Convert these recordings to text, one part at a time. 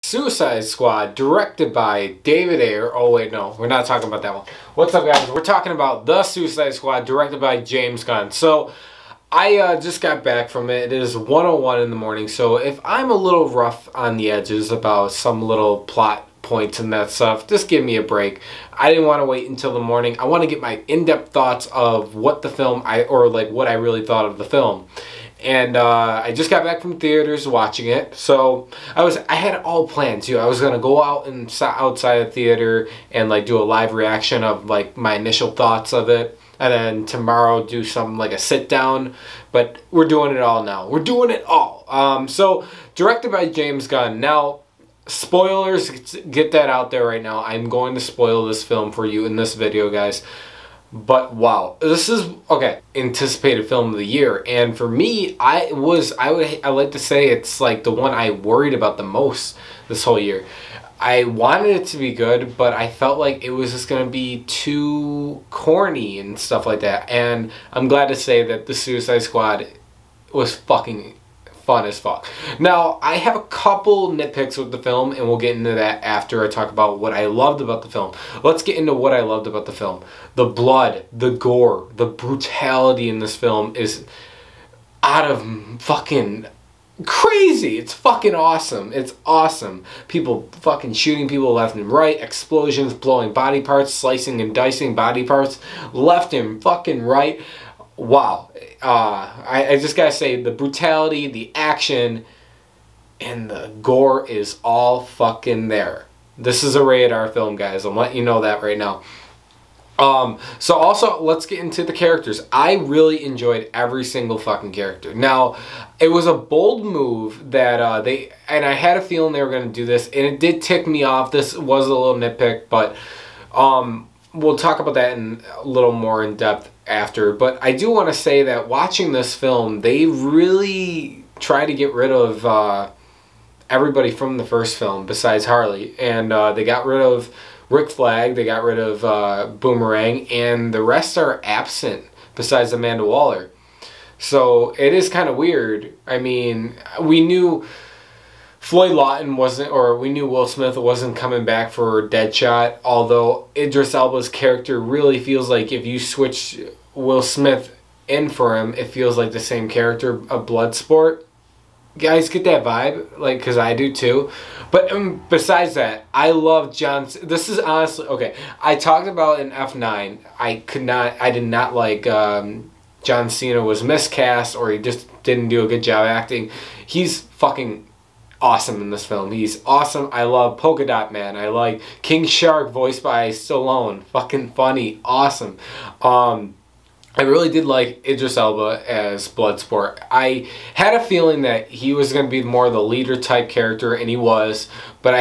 Suicide Squad, directed by David Ayer. Oh wait, no, we're not talking about that one. What's up, guys? We're talking about The Suicide Squad, directed by James Gunn. So, I just got back from it. It is 1:01 in the morning, so if I'm a little rough on the edges about some little plot points and that stuff, just give me a break. I didn't want to wait until the morning. I want to get my in-depth thoughts of what the film, what I really thought of the film. And I just got back from theaters watching it, so I had it all planned too. I was gonna go out and outside the theater and like do a live reaction of like my initial thoughts of it, and then tomorrow do some like a sit down. But we're doing it all now. We're doing it all. So directed by James Gunn. Now, spoilers, get that out there right now. I'm going to spoil this film for you in this video, guys. But wow, this is anticipated film of the year, and for me, I like to say it's like the one I worried about the most this whole year. I wanted it to be good, but I felt like it was just gonna be too corny and stuff like that. And I'm glad to say that the Suicide Squad was fucking fun as fuck. Now, I have a couple nitpicks with the film, and we'll get into that after I talk about what I loved about the film. Let's get into what I loved about the film. The blood, the gore, the brutality in this film is out of fucking crazy. It's fucking awesome. It's awesome. People fucking shooting people left and right, explosions, blowing body parts, slicing and dicing body parts left and fucking right. Wow. I just gotta say, the brutality, the action, and the gore is all fucking there. This is a rated R film, guys. I'm letting you know that right now. So also, let's get into the characters. I really enjoyed every single fucking character. Now, it was a bold move that and I had a feeling they were going to do this, and it did tick me off. This was a little nitpick, but we'll talk about that in a little more in depth after. But I do want to say that watching this film, they really tried to get rid of everybody from the first film besides Harley, and they got rid of Rick Flag, they got rid of Boomerang, and the rest are absent besides Amanda Waller. So it is kind of weird. I mean, we knew Floyd Lawton wasn't, or we knew Will Smith wasn't coming back for Deadshot, although Idris Elba's character really feels like if you switch Will Smith in for him, it feels like the same character of Bloodsport. Guys, get that vibe, like, because I do too. But besides that, I love John. This is honestly, okay, I talked about in F9, I did not like John Cena was miscast, or he just didn't do a good job acting. He's fucking awesome in this film. He's awesome. I love Polka Dot Man. I like King Shark, voiced by Stallone. Fucking funny. Awesome. I really did like Idris Elba as Bloodsport. I had a feeling that he was going to be more the leader type character, and he was. But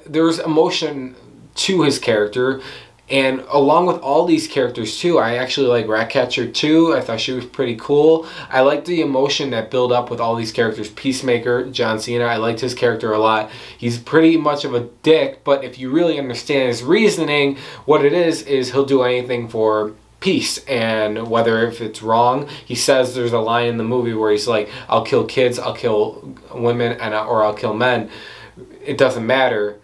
there was emotion to his character. And along with all these characters too, I actually like Ratcatcher too. I thought she was pretty cool. I liked the emotion that built up with all these characters. Peacemaker, John Cena, I liked his character a lot. He's pretty much of a dick, but if you really understand his reasoning, what it is he'll do anything for peace. And whether if it's wrong, he says, there's a line in the movie where he's like, I'll kill kids, I'll kill women, or I'll kill men. It doesn't matter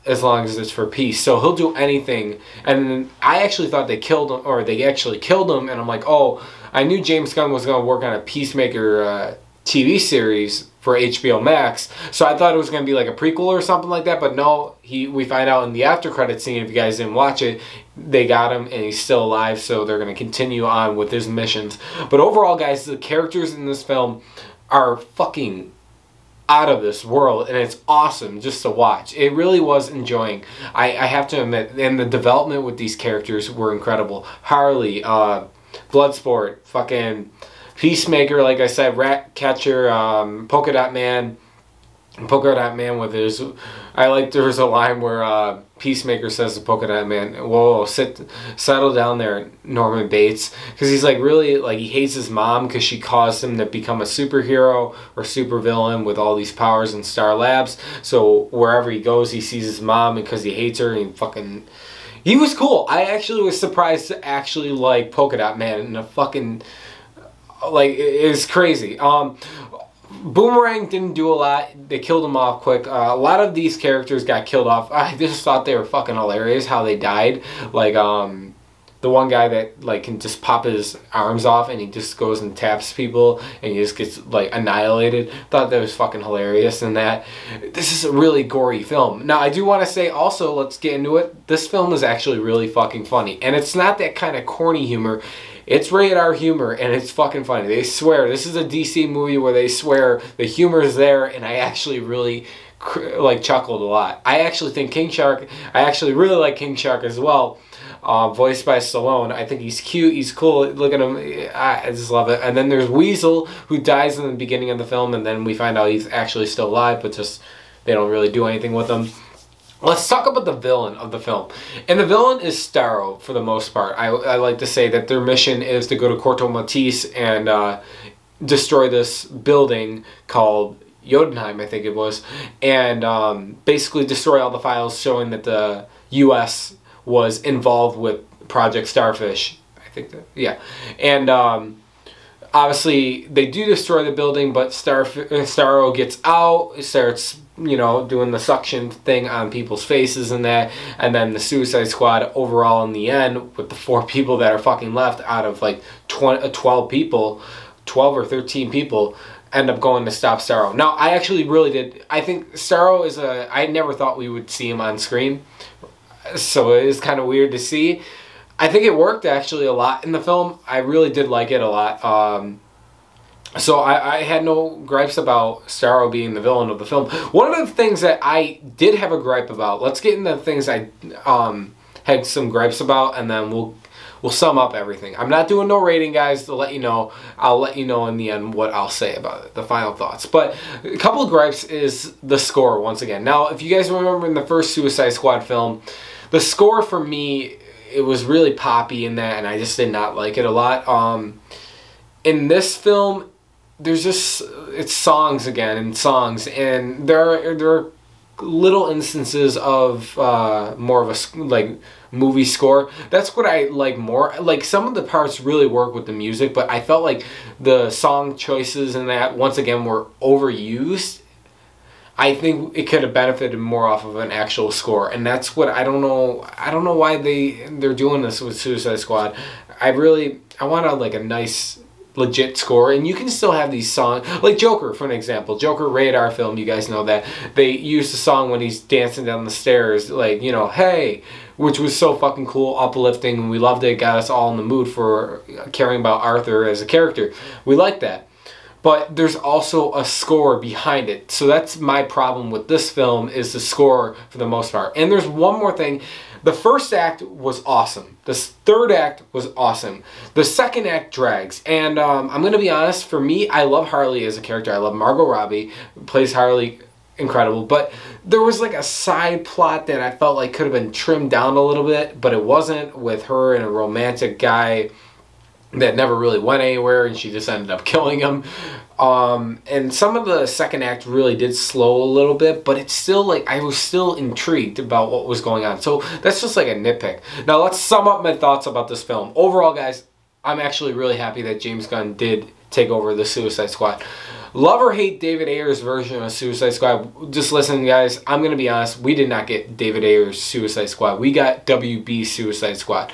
as long as it's for peace. So he'll do anything. And I actually thought they killed him, or they actually killed him, and I'm like, oh, I knew James Gunn was going to work on a Peacemaker TV series for HBO Max, so I thought it was going to be like a prequel or something like that, but no, we find out in the after credit scene, if you guys didn't watch it, they got him and he's still alive, so they're going to continue on with his missions. But overall, guys, the characters in this film are fucking out of this world, and it's awesome just to watch. It really was enjoying. I have to admit, and the development with these characters were incredible. Harley, Bloodsport, fucking Peacemaker, like I said, Ratcatcher, Polka Dot Man with his, I like, there was a line where Peacemaker says to Polka Dot Man, whoa, settle down there, Norman Bates, because he's like really, like, he hates his mom because she caused him to become a superhero or supervillain with all these powers in Star Labs, so wherever he goes he sees his mom, and because he hates her, and he was cool. I actually was surprised to actually like Polka Dot Man in a fucking, like, it's crazy. Boomerang didn't do a lot. They killed him off quick. A lot of these characters got killed off. I just thought they were fucking hilarious how they died. Like, the one guy that, like, can just pop his arms off and he just goes and taps people and he just gets, like, annihilated. Thought that was fucking hilarious. And that this is a really gory film. Now, I do want to say also, let's get into it. This film is actually really fucking funny. And it's not that kind of corny humor. It's rated R humor, and it's fucking funny. They swear. This is a DC movie where they swear the humor is there, and I actually really, like, chuckled a lot. I actually think King Shark, I actually really like King Shark as well, voiced by Stallone. I think he's cute, he's cool. Look at him. I just love it. And then there's Weasel, who dies in the beginning of the film, and then we find out he's actually still alive, but just they don't really do anything with him. Let's talk about the villain of the film. And the villain is Starro, for the most part. I like to say that their mission is to go to Corto Maltese and destroy this building called Jotunheim, I think it was, and basically destroy all the files showing that the U.S. was involved with Project Starfish. I think that, yeah. And obviously, they do destroy the building, but Starro gets out, starts, you know, doing the suction thing on people's faces and that, and then the Suicide Squad overall in the end, with the 4 people that are fucking left out of like 12 people, 12 or 13 people, end up going to stop Starro. Now, I actually really did, I think Starro is I never thought we would see him on screen, so it is kind of weird to see. I think it worked actually a lot in the film. I really did like it a lot. So I had no gripes about Starro being the villain of the film. One of the things that I did have a gripe about, let's get into the things I had some gripes about, and then we'll sum up everything. I'm not doing no rating, guys, to let you know. I'll let you know in the end what I'll say about it, the final thoughts. But a couple of gripes is the score, once again. Now, if you guys remember in the first Suicide Squad film, the score for me, it was really poppy in that, and I just did not like it a lot. In this film, there's just, it's songs again, and songs, and there are little instances of more of a, like, movie score. That's what I like more. Like, some of the parts really work with the music, but I felt like the song choices and that, once again, were overused. I think it could have benefited more off of an actual score, and that's what I don't know why they're doing this with Suicide Squad. I want like a nice legit score, and you can still have these songs like Joker, for an example. Joker, rated R film, you guys know that they use the song when he's dancing down the stairs, like, you know, hey, which was so fucking cool, uplifting, and we loved it. It got us all in the mood for caring about Arthur as a character. We like that. But there's also a score behind it. So that's my problem with this film, is the score for the most part. And there's one more thing. The first act was awesome. The third act was awesome. The second act drags. And I'm going to be honest, for me, I love Harley as a character. I love Margot Robbie, who plays Harley, incredible. But there was like a side plot that I felt like could have been trimmed down a little bit, but it wasn't, with her and a romantic guy that never really went anywhere, and she just ended up killing him. And some of the second act really did slow a little bit, but it's still like, I was still intrigued about what was going on. So that's just like a nitpick. Now let's sum up my thoughts about this film. Overall, guys, I'm actually really happy that James Gunn did take over the Suicide Squad. Love or hate David Ayer's version of Suicide Squad, just listen, guys, I'm going to be honest, we did not get David Ayer's Suicide Squad. We got WB Suicide Squad.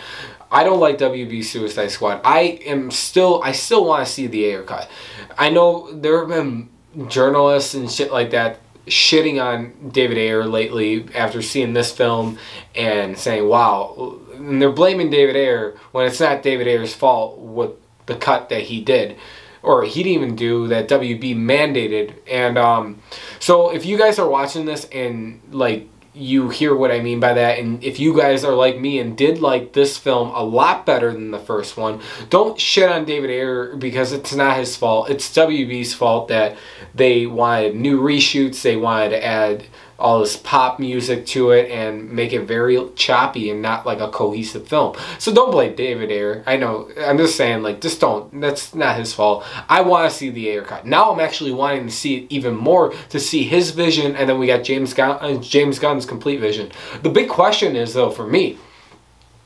I don't like WB Suicide Squad. I still want to see the Ayer cut. I know there have been journalists and shit like that shitting on David Ayer lately after seeing this film and saying, wow, and they're blaming David Ayer when it's not David Ayer's fault with the cut that he did, or he didn't even do, that WB mandated. And so if you guys are watching this and like, you hear what I mean by that, and if you guys are like me and did like this film a lot better than the first one, don't shit on David Ayer, because it's not his fault. It's WB's fault that they wanted new reshoots, they wanted to add all this pop music to it and make it very choppy and not like a cohesive film. So don't blame David Ayer. I know, I'm just saying, like, just don't. That's not his fault. I want to see the Ayer cut. Now I'm actually wanting to see it even more, to see his vision, and then we got James Gunn's complete vision. The big question is, though, for me,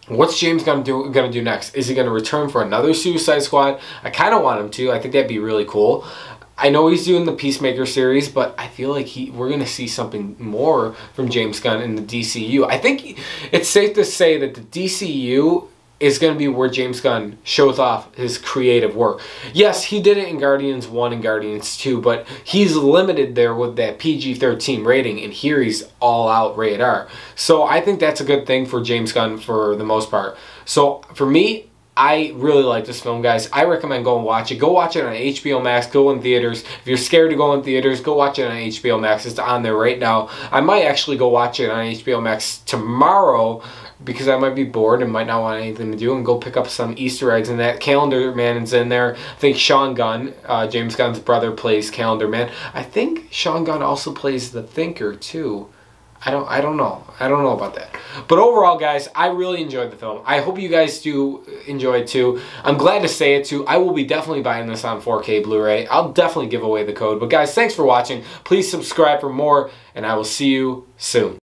what's James Gunn gonna do next? Is he gonna return for another Suicide Squad? I kind of want him to. I think that'd be really cool. I know he's doing the Peacemaker series, but I feel like we're going to see something more from James Gunn in the DCU. I think it's safe to say that the DCU is going to be where James Gunn shows off his creative work. Yes, he did it in Guardians 1 and Guardians 2, but he's limited there with that PG-13 rating, and here he's all-out rated R. So I think that's a good thing for James Gunn for the most part. So for me, I really like this film, guys. I recommend go and watch it. Go watch it on HBO Max. Go in theaters. If you're scared to go in theaters, go watch it on HBO Max. It's on there right now. I might actually go watch it on HBO Max tomorrow because I might be bored and might not want anything to do, and go pick up some Easter eggs. And that Calendar Man is in there. I think Sean Gunn, James Gunn's brother, plays Calendar Man. I think Sean Gunn also plays the Thinker too. I don't know. I don't know about that. But overall, guys, I really enjoyed the film. I hope you guys do enjoy it too. I'm glad to say it too. I will be definitely buying this on 4K Blu-ray. I'll definitely give away the code. But guys, thanks for watching. Please subscribe for more, and I will see you soon.